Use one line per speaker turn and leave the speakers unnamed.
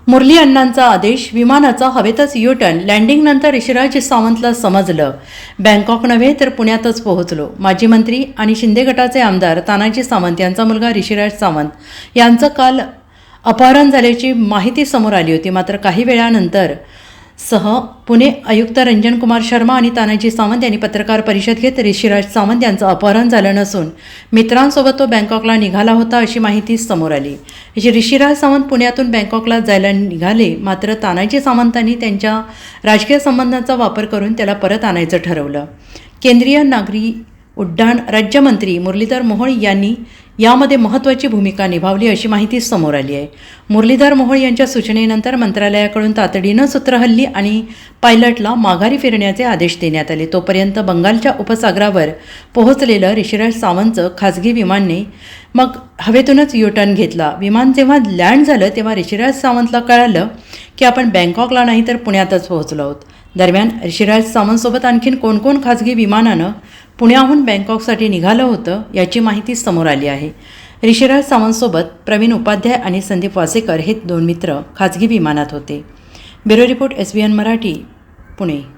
मुरली अण्णांचा आदेश, विमानाचा हवेतच यू-टर्न. लँडिंगनंतर ऋषिराज सावंतला समजलं, बँकॉक नव्हे तर पुण्यातच पोहोचलो. माजी मंत्री आणि शिंदे गटाचे आमदार तानाजी सावंत यांचा मुलगा ऋषिराज सावंत यांचं काल अपहरण झाल्याची माहिती समोर आली होती. मात्र काही वेळानंतर पुणे आयुक्त रंजन कुमार शर्मा आणि तानाजी सावंत यांनी पत्रकार परिषद घेत ऋषिराज सावंत यांचं अपहरण झालं नसून मित्रांसोबत तो बँकॉकला निघाला होता अशी माहिती समोर आली. ऋषिराज सावंत पुण्यातून बँकॉकला जायला निघाले, मात्र तानाजी सावंतांनी त्यांच्या राजकीय संबंधांचा वापर करून त्याला परत आणायचं ठरवलं. केंद्रीय नागरी उड्डाण राज्यमंत्री मुरलीधर मोहोळ यांनी यामध्ये महत्त्वाची भूमिका निभावली अशी माहिती समोर आली आहे. मुरलीधर मोहोळ यांच्या सूचनेनंतर मंत्रालयाकडून तातडीनं सूत्रहल्ली आणि पायलटला माघारी फिरण्याचे आदेश देण्यात आले. तोपर्यंत बंगालच्या उपसागरावर पोहोचलेलं ऋषिराज सावंतचं खाजगी विमानाने मग हवेतूनच यू-टर्न घेतला. विमान जेव्हा लँड झालं तेव्हा ऋषिराज सावंतला कळालं की आपण बँकॉकला नाही तर पुण्यातच पोहोचलो आहोत. दरम्यान ऋषिराज सावंतसोबत आणखीन कोण कोण खाजगी विमानानं पुण्याहून बँकॉकसाठी निघालं होतं याची माहिती समोर आली आहे. ऋषिराज सावंतसोबत प्रवीण उपाध्याय आणि संदीप वासेकर हे दोन मित्र खाजगी विमानात होते. Bureau report SBN Marathi, Pune.